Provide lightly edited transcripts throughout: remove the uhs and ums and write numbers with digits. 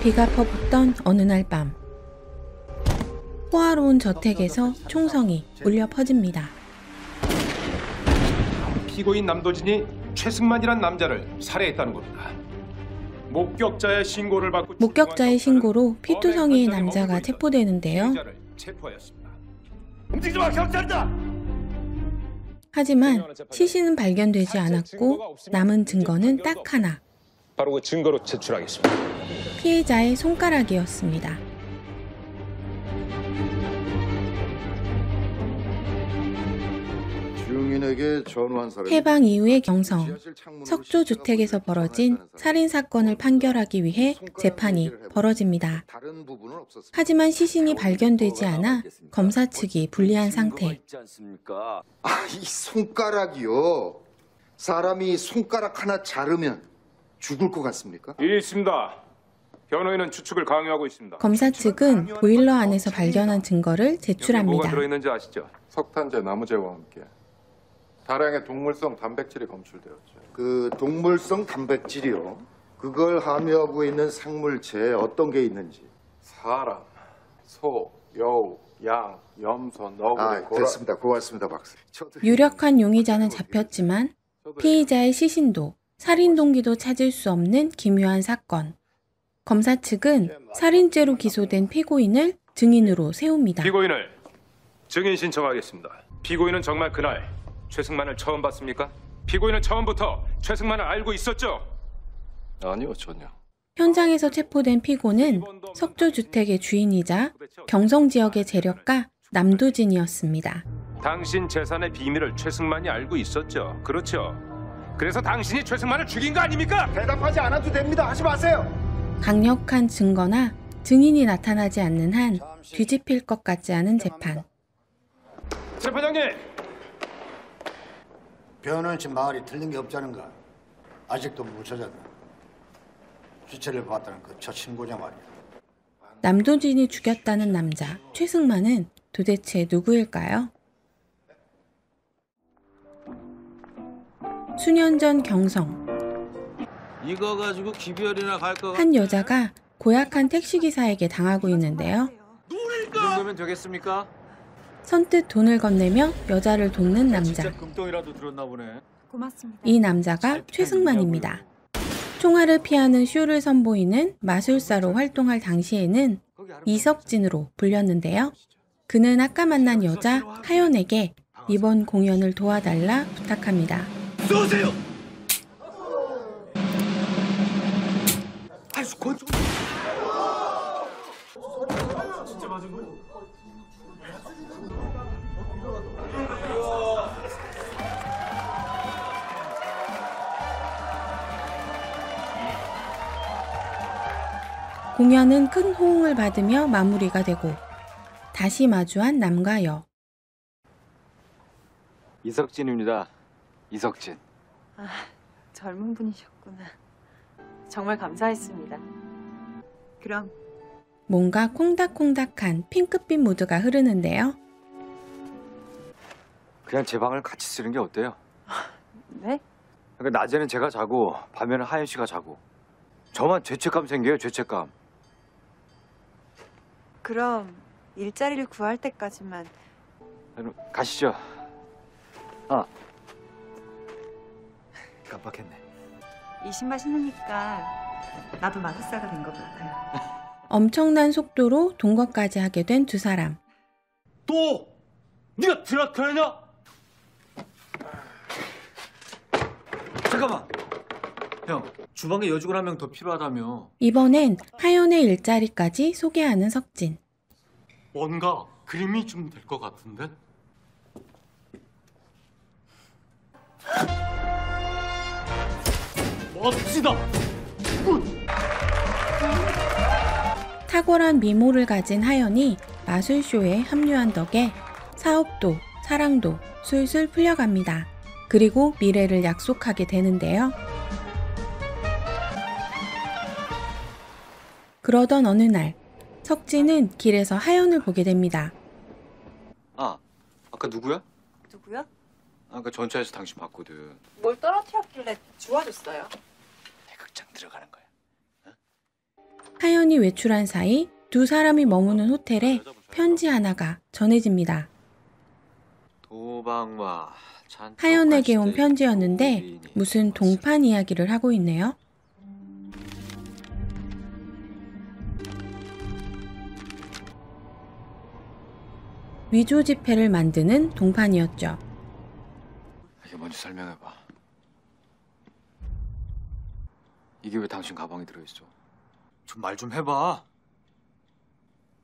비가 퍼붓던 어느 날 밤, 호화로운 저택에서 총성이 울려 퍼집니다. 피고인 남도진이 최승만이란 남자를 살해했다는 겁니다. 목격자의 신고로 피투성이의 남자가 체포되는데요. 움직이지 마, 경찰이다! 하지만 시신은 발견되지 않았고 남은 증거는 딱 하나. 바로 그 증거로 제출하겠습니다. 피해자의 손가락이었습니다. 주민에게 전화한 사람이 해방 이후의 경성, 석조주택에서 벌어진 살인사건을 판결하기 위해 재판이 벌어집니다. 하지만 시신이 발견되지 않아 검사 측이 불리한 상태. 이 손가락이요. 사람이 손가락 하나 자르면 죽을 것 같습니까? 있습니다. 변호인은 추측을 강요하고 있습니다. 검사 측은 보일러 안에서 발견한 증거를 제출합니다. 뭐가 들어있는지 아시죠? 석탄재, 나무재와 함께 다량의 동물성 단백질이 검출되었죠. 그 동물성 단백질이요. 그걸 함유하고 있는 생물체에 어떤 게 있는지. 사람, 소, 여우, 양, 염소, 너구리, 고라... 됐습니다. 고맙습니다, 박사. 유력한 용의자는 잡혔지만 피의자의 시신도 살인 동기도 찾을 수 없는 기묘한 사건. 검사 측은 살인죄로 기소된 피고인을 증인으로 세웁니다. 피고인을 증인 신청하겠습니다. 피고인은 정말 그날 최승만을 처음 봤습니까? 피고인은 처음부터 최승만을 알고 있었죠? 아니요, 전혀. 현장에서 체포된 피고는 석조주택의 주인이자 경성 지역의 재력가 남도진이었습니다. 당신 재산의 비밀을 최승만이 알고 있었죠. 그렇죠? 그래서 당신이 최승만을 죽인 거 아닙니까? 대답하지 않아도 됩니다. 하지 마세요. 강력한 증거나 증인이 나타나지 않는 한 뒤집힐 것 같지 않은 재판. 재판장님! 변호인 씨 말이 틀린 게 없자는가? 아직도 못 찾았나? 시체를 봤다는 그 첫 신고자 말이야. 남도진이 죽였다는 남자 최승만은 도대체 누구일까요? 수년 전 경성, 이거 가지고 기별이나 갈 거. 한 여자가 고약한 택시기사에게 당하고 있는데요. 이 정도면 되겠습니까? 선뜻 돈을 건네며 여자를 돕는 남자. 진짜 금덩이라도 들었나 보네. 고맙습니다. 이 남자가 최승만입니다. 총알을 피하는 쇼를 선보이는 마술사로 활동할 당시에는 이석진으로 불렸는데요. 그는 아까 만난 여자 하연에게 이번 공연을 도와달라 부탁합니다. 쏘세요! 진짜 맞은 거야? 공연은 큰 호응을 받으며 마무리가 되고 다시 마주한 남과 여. 이석진입니다. 이석진. 아, 젊은 분이셨구나. 정말 감사했습니다. 그럼 뭔가 콩닥콩닥한 핑크빛 무드가 흐르는데요. 그냥 제 방을 같이 쓰는 게 어때요? 네? 그러니까 낮에는 제가 자고 밤에는 하연 씨가 자고. 저만 죄책감 생겨요, 죄책감. 그럼 일자리를 구할 때까지만. 그럼 가시죠. 아, 깜빡했네. 이 신발 신으니까 나도 마술사가 된 것 같아요. 엄청난 속도로 동거까지 하게 된 두 사람. 또! 네가 드라큘라냐? 잠깐만! 형, 주방에 여직원 한 명 더 필요하다며. 이번엔 하연의 일자리까지 소개하는 석진. 뭔가 그림이 좀 될 것 같은데? 멋지다! 탁월한 미모를 가진 하연이 마술쇼에 합류한 덕에 사업도 사랑도 술술 풀려갑니다. 그리고 미래를 약속하게 되는데요. 그러던 어느 날 석진은 길에서 하연을 보게 됩니다. 아, 아까 누구야? 누구요? 아까 전차에서 당신 봤거든. 뭘 떨어뜨렸길래 주워줬어요. 대극장 들어가는 거야. 하연이 하연이 외출한 사이 두 사람이 머무는 호텔에 편지 하나가 전해집니다. 하연에게 온 편지였는데 무슨 동판 이야기를 하고 있네요. 위조 지폐를 만드는 동판이었죠. 이게 뭔지 설명해봐. 이게 왜 당신 가방에 들어있어? 좀 말 좀 해봐.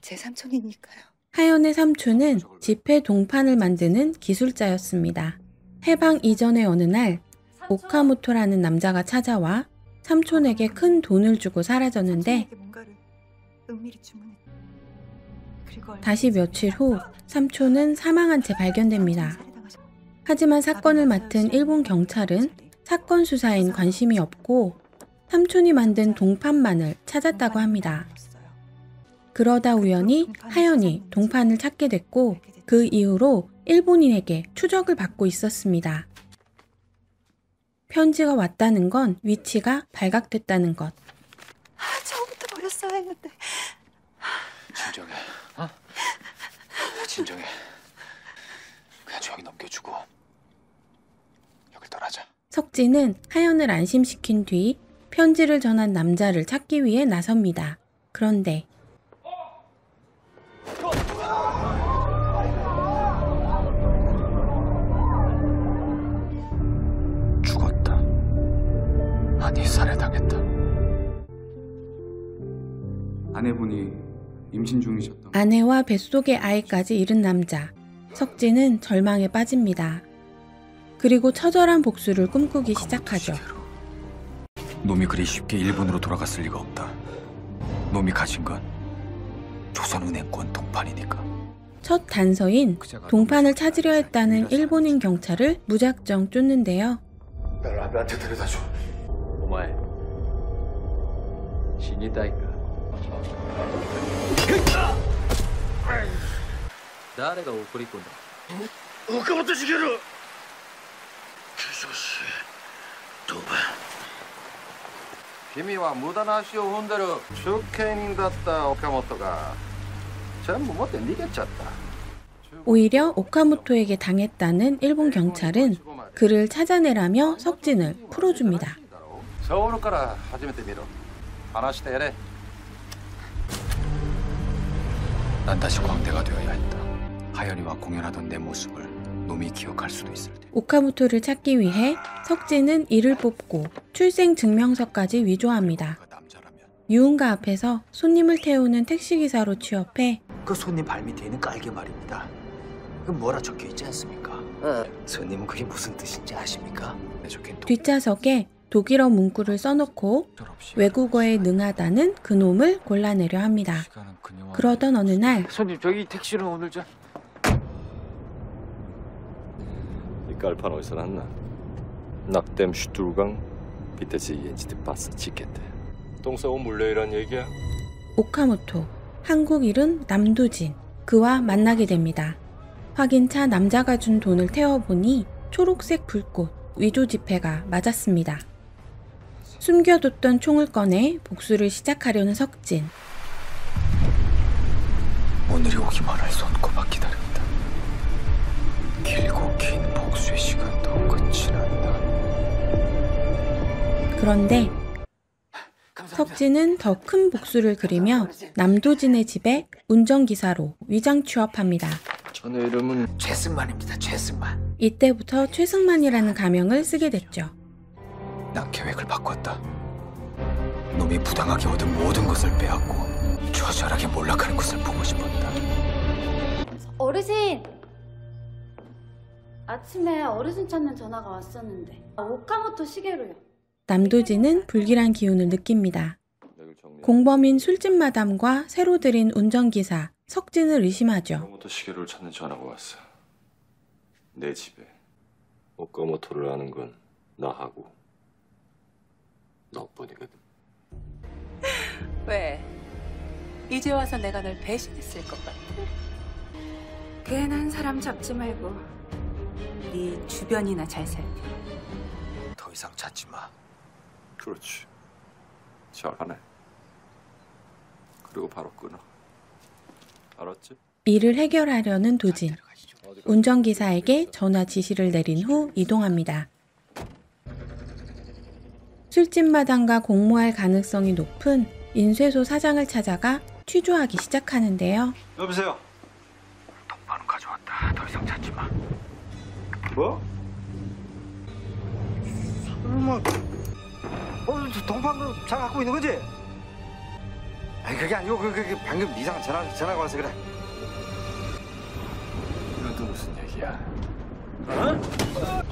제 삼촌이니까요. 하연의 삼촌은 지폐 동판을 만드는 기술자였습니다. 해방 이전의 어느 날 오카모토라는 남자가 찾아와 삼촌에게 큰 돈을 주고 사라졌는데 뭔가를 은밀히 주문했. 그리고 다시 며칠 후 삼촌은 사망한 채 발견됩니다. 하지만 사건을 맡은 일본 경찰은 사건 수사엔 관심이 없고 삼촌이 만든 동판만을 찾았다고 합니다. 그러다 우연히 하연이 동판을 찾게 됐고 그 이후로 일본인에게 추적을 받고 있었습니다. 편지가 왔다는 건 위치가 발각됐다는 것. 처음부터 버렸어야 했는데. 진정해. 어? 진정해. 그냥 조용히 넘겨주고 여길 떠나자. 석진은 하연을 안심시킨 뒤 편지를 전한 남자를 찾기 위해 나섭니다. 그런데 죽었다. 아니, 살해당했다. 아내분이 임신 중이셨던. 아내와 뱃속의 아이까지 잃은 남자. 석진은 절망에 빠집니다. 그리고 처절한 복수를 꿈꾸기 시작하죠. 놈이 그리 쉽게 일본으로 돌아갔을 리가 없다. 놈이 가진 건 조선은행권 동판이니까. 첫 단서인 동판을 찾으려 했다는 일본인 경찰을 무작정 쫓는데요. 날 아내한테 데려다줘. お前死にたいか。誰が怒り込んだ。岡本茂。化粧師当番。君は無駄な足を踏んでる中堅人だった岡本が全部持って逃げちゃった。 오히려 오카모토에게 당했다는 일본 경찰은 그를 찾아내라며 석진을 풀어줍니다. サオルから始めてみろ。話してやれ。 난 다시 광대가 되어야 했다. 하연이와 공연하던 내 모습을 놈이 기억할 수도 있을 테. 오카모토를 찾기 위해 석진은 이를 뽑고 출생증명서까지 위조합니다. 유흥가 앞에서 손님을 태우는 택시기사로 취업해 그 손님 발밑에 있는 깔개 말입니다. 그 뭐라 적혀 있지 않습니까? 손님은 그게 무슨 뜻인지 아십니까? 뒷좌석에 독일어 문구를 써놓고 외국어에 능하다는 그놈을 골라내려 합니다. 그러던 어느 날 손님, 저기 택시는 오늘 저 이 깔판 어디서 났나? 낙댐 슈투르강 비테시 엔지트 바스 치케트. 똥 싸고 물려이란 얘기야? 오카모토, 한국 이름 남도진, 그와 만나게 됩니다. 확인차 남자가 준 돈을 태워보니 초록색 불꽃, 위조 지폐가 맞았습니다. 숨겨뒀던 총을 꺼내 복수를 시작하려는 석진. 오늘이 오기만 할 손꼽아 기다린다. 길고 긴 복수의 시간도 끝이 난다. 그런데 석진은 더 큰 복수를 그리며 남도진의 집에 운전기사로 위장 취업합니다. 전에 이름은 최승만입니다. 최승만. 이때부터 최승만이라는 가명을 쓰게 됐죠. 난 계획을 바꿨다. 놈이 부당하게 얻은 모든 것을 빼앗고 처절하게 몰락하는 것을 보고 싶었다. 어르신! 아침에 어르신 찾는 전화가 왔었는데 오카모토 시계로요. 남도진은 불길한 기운을 느낍니다. 공범인 술집 마담과 새로 들인 운전기사 석진을 의심하죠. 오카모토 시계를 찾는 전화가 왔어. 내 집에. 오카모토를 아는 건 나하고 너뿐이거든. 왜? 이제 와서 내가 널 배신했을 것 같아? 괜한 사람 잡지 말고 네 주변이나 잘 살펴. 더 이상 찾지 마. 그렇지. 잘하네. 그리고 바로 끊어. 알았지? 일을 해결하려는 도진. 운전기사에게 전화 지시를 내린 후 이동합니다. 술집 마당과 공모할 가능성이 높은 인쇄소 사장을 찾아가 취조하기 시작하는데요. 여보세요. 동반은 가져왔다. 더 이상 찾지 마. 뭐? 설마 동방으로 잘 갖고 있는 거지? 아니 그게 아니고 그게 방금 이상한 전화가 와서 그래. 이건 또 무슨 얘기야?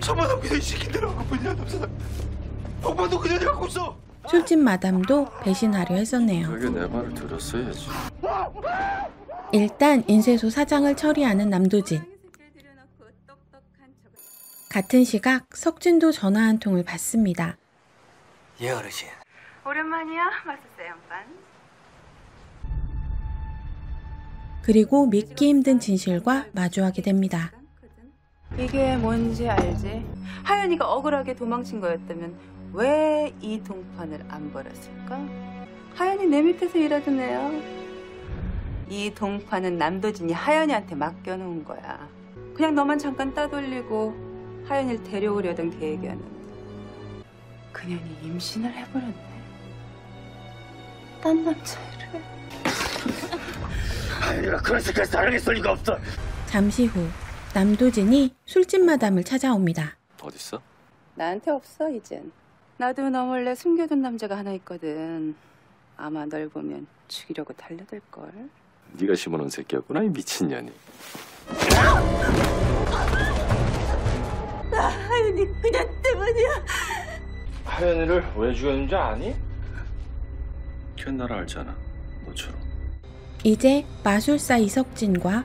저마다 그냥 시킨대로 갖고 있냐 남사장. 동방도 그냥 갖고 있어. 술집 마담도 배신하려 했었네요. 그게 내 말을 들었어야지. 일단 인쇄소 사장을 처리하는 남도진. 같은 시각 석진도 전화 한 통을 받습니다. 예 어르신. 오랜만이야, 마스터 양반. 그리고 믿기 힘든 진실과 마주하게 됩니다. 이게 뭔지 알지? 하연이가 억울하게 도망친 거였다면 왜 이 동판을 안 버렸을까? 하연이 내 밑에서 일하던 애야. 이 동판은 남도진이 하연이한테 맡겨놓은 거야. 그냥 너만 잠깐 따돌리고 하연이를 데려오려던 계획이었는데 그년이 임신을 해버렸네. 딴 남자애를. 하연이가 그런 새끼를 사랑했을 리가 없어. 잠시 후 남도진이 술집 마담을 찾아옵니다. 어딨어? 나한테 없어 이젠. 나도 너 몰래 숨겨둔 남자가 하나 있거든. 아마 널 보면 죽이려고 달려들걸. 네가 심어놓은 새끼였구나 이 미친년이. 나 하연이 그냥 때문이야. 하연이를 왜 죽였는지 아니? 걔는 나를 알잖아. 너처럼. 이제 마술사 이석진과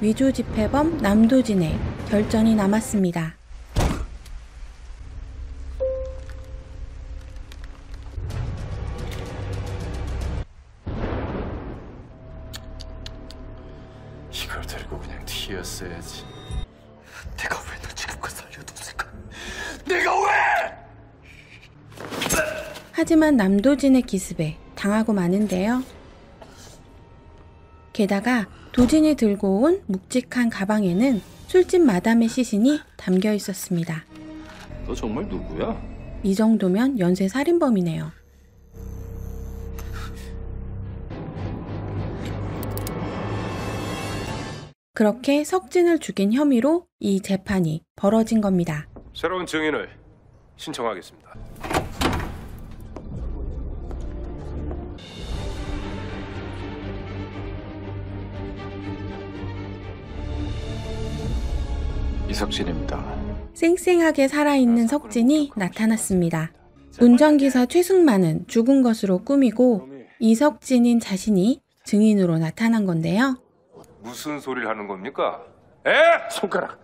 위조 집회범 남도진의 결전이 남았습니다. 이걸 데리고 그냥 튀었어야지. 내가 왜 너 지금까지 살려뒀을까? 내가 왜? 하지만 남도진의 기습에 당하고 마는데요. 게다가 도진이 들고 온 묵직한 가방에는 술집 마담의 시신이 담겨 있었습니다. 너 정말 누구야? 이 정도면 연쇄 살인범이네요. 그렇게 석진을 죽인 혐의로 이 재판이 벌어진 겁니다. 새로운 증인을 신청하겠습니다. 이석진입니다. 쌩쌩하게 살아있는 석진이 나타났습니다. 운전기사 최승만은 죽은 것으로 꾸미고 이석진인 자신이 증인으로 나타난 건데요. 무슨 소리를 하는 겁니까? 에? 손가락.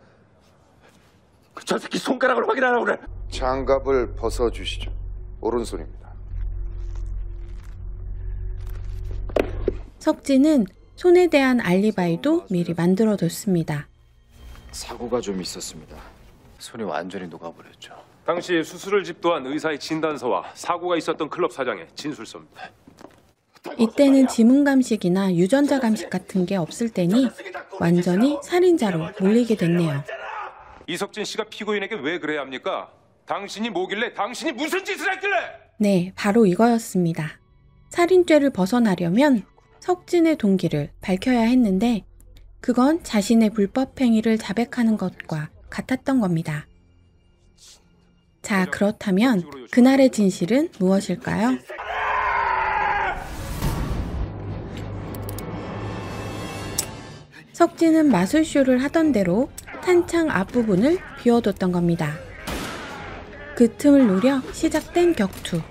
저 새끼 손가락을 확인하라고 그래. 장갑을 벗어주시죠. 오른손입니다. 석진은 손에 대한 알리바이도 미리 만들어뒀습니다. 사고가 좀 있었습니다. 손이 완전히 녹아버렸죠. 당시 수술을 집도한 의사의 진단서와 사고가 있었던 클럽 사장의 진술서입니다. 이때는 지문감식이나 유전자 감식 같은 게 없을 테니 완전히 살인자로 몰리게 됐네요. 이석진 씨가 피고인에게 왜 그래야 합니까? 당신이 뭐길래, 당신이 무슨 짓을 했길래? 네, 바로 이거였습니다. 살인죄를 벗어나려면 석진의 동기를 밝혀야 했는데 그건 자신의 불법 행위를 자백하는 것과 같았던 겁니다. 자, 그렇다면 그날의 진실은 무엇일까요? 석진은 마술쇼를 하던 대로 탄창 앞부분을 비워뒀던 겁니다. 그 틈을 노려 시작된 격투.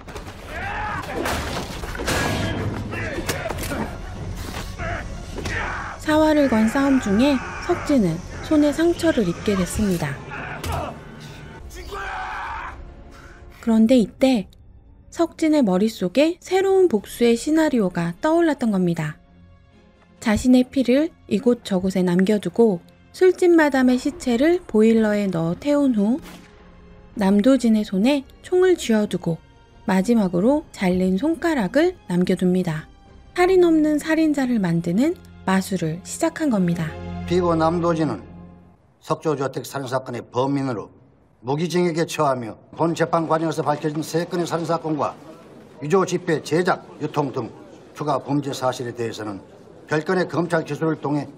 사활을 건 싸움 중에 석진은 손에 상처를 입게 됐습니다. 그런데 이때 석진의 머릿속에 새로운 복수의 시나리오가 떠올랐던 겁니다. 자신의 피를 이곳저곳에 남겨두고 술집 마담의 시체를 보일러에 넣어 태운 후 남도진의 손에 총을 쥐어두고 마지막으로 잘린 손가락을 남겨둡니다. 살인 없는 살인자를 만드는 마술을 시작한 겁니다. 피고 남도진은 석조주택 살인사건의 범인으로 무기징역에 처하며 본 재판 과정에서 밝혀진 3건의 살인사건과 위조 지폐 제작, 유통 등 추가 범죄 사실에 대해서는 별건의 검찰 기소를 통해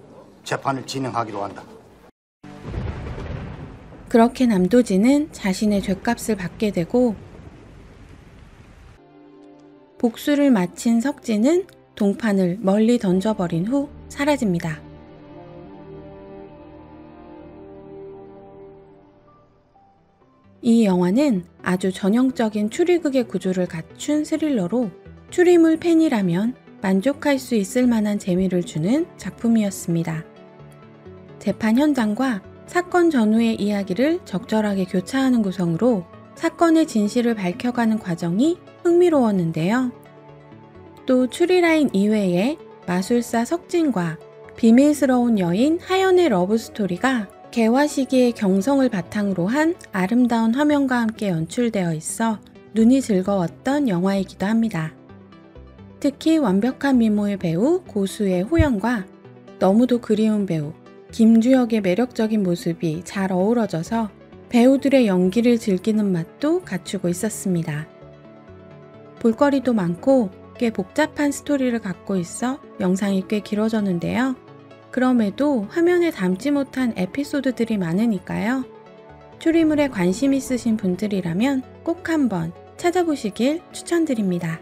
재판을 진행하기로 한다. 그렇게 남도진은 자신의 죗값을 받게 되고 복수를 마친 석진은 동판을 멀리 던져버린 후 사라집니다. 이 영화는 아주 전형적인 추리극의 구조를 갖춘 스릴러로 추리물 팬이라면 만족할 수 있을 만한 재미를 주는 작품이었습니다. 재판 현장과 사건 전후의 이야기를 적절하게 교차하는 구성으로 사건의 진실을 밝혀가는 과정이 흥미로웠는데요. 또 추리라인 이외에 마술사 석진과 비밀스러운 여인 하연의 러브스토리가 개화 시기의 경성을 바탕으로 한 아름다운 화면과 함께 연출되어 있어 눈이 즐거웠던 영화이기도 합니다. 특히 완벽한 미모의 배우 고수의 호연과 너무도 그리운 배우 김주혁의 매력적인 모습이 잘 어우러져서 배우들의 연기를 즐기는 맛도 갖추고 있었습니다. 볼거리도 많고 꽤 복잡한 스토리를 갖고 있어 영상이 꽤 길어졌는데요. 그럼에도 화면에 담지 못한 에피소드들이 많으니까요. 추리물에 관심 있으신 분들이라면 꼭 한번 찾아보시길 추천드립니다.